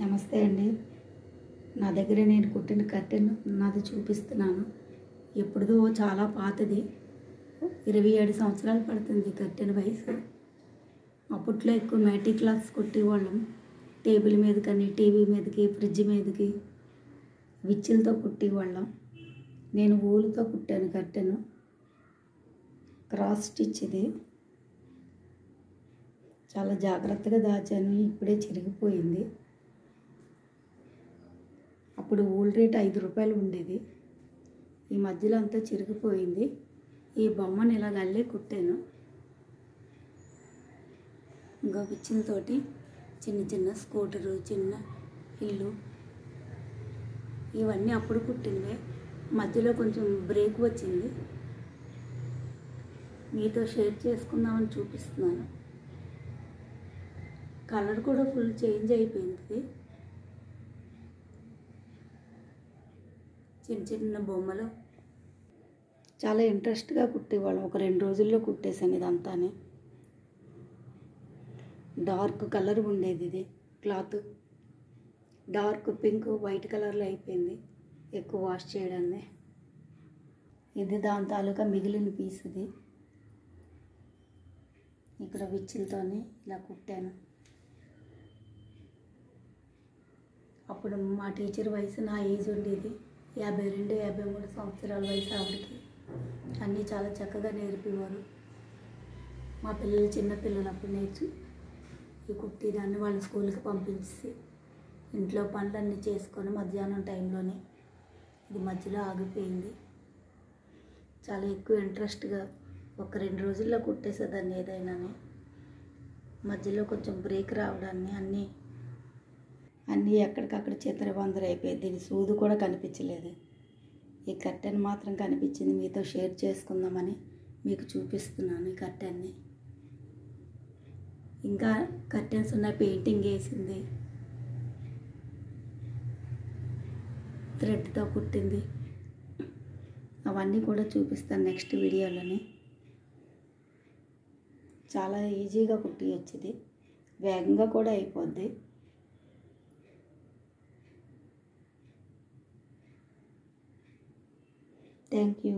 నమస్తే అండి. నా దగ్గర నేను కుట్టిన కర్టెన్ నాది చూపిస్తున్నాను. ఎప్పుడుదో చాలా పాతది. 27 సంవత్సరాలు పడుతుంది కర్టెన్ వయసు. అప్పట్లో ఎక్కువ మ్యాటీ క్లాత్స్ కుట్టేవాళ్ళం. టేబుల్ మీదకని, టీవీ మీదకి, ఫ్రిడ్జ్ మీదకి విచ్చులతో కుట్టేవాళ్ళం. నేను ఊలుతో కుట్టాను కర్టెన్. క్రాస్ స్టిచ్ ఇది. చాలా జాగ్రత్తగా దాచాను. ఇప్పుడే చిరిగిపోయింది. అప్పుడు ఊల్ రేట్ 5 రూపాయలు ఉండేది. ఈ మధ్యలో అంతా చిరిగిపోయింది. ఈ బొమ్మను ఇలా అల్లే కుట్టాను. ఇంకా విచ్చులతోటి చిన్న చిన్న స్కూటరు, చిన్న ఇల్లు ఇవన్నీ అప్పుడు కుట్టినవే. మధ్యలో కొంచెం బ్రేక్ వచ్చింది. మీతో షేర్ చేసుకుందామని చూపిస్తున్నాను. కలర్ కూడా ఫుల్ చేంజ్ అయిపోయింది. చిన్న చిన్న బొమ్మలు చాలా ఇంట్రెస్ట్గా కుట్టేవాళ్ళం. ఒక 2 రోజుల్లో కుట్టేసాను ఇదంతానే. డార్క్ కలర్ ఉండేది ఇది క్లాత్. డార్క్ పింక్, వైట్ కలర్లో అయిపోయింది ఎక్కువ వాష్ చేయడాన్ని. ఇది దాని తాలూకా మిగిలిన పీస్ ఇది. ఇక్కడ విచ్చులతోనే ఇలా కుట్టాను. అప్పుడు మా టీచర్ వయసు నా ఏజ్ ఉండేది. 52, 53 సంవత్సరాల వయసు ఆవిడకి. అన్నీ చాలా చక్కగా నేర్పేవారు. మా పిల్లలు చిన్నపిల్లలు అప్పుడు నేర్చు ఈ కుట్టిదాన్ని వాళ్ళ స్కూల్కి పంపించి ఇంట్లో పనులన్నీ చేసుకొని మధ్యాహ్నం టైంలోనే ఇది మధ్యలో ఆగిపోయింది. చాలా ఎక్కువ ఇంట్రెస్ట్గా ఒక 2 రోజుల్లో కుట్టేసేదాన్ని ఏదైనా. మధ్యలో కొంచెం బ్రేక్ రావడాన్ని అన్నీ ఎక్కడికక్కడ చిత్తరబందర అయిపోయింది. దీని సూది కూడా కనిపించలేదు. ఈ కర్టెన్ మాత్రం కనిపించింది. మీతో షేర్ చేసుకుందామని మీకు చూపిస్తున్నాను ఈ కర్టెన్ని. ఇంకా కర్టెన్స్ ఉన్నాయి. పెయింటింగ్ వేసింది, థ్రెడ్తో కుట్టింది, అవన్నీ కూడా చూపిస్తాను నెక్స్ట్ వీడియోలోనే. చాలా ఈజీగా కుట్టియచ్చు. ఇది వేగంగా కూడా అయిపోద్ది. Thank you.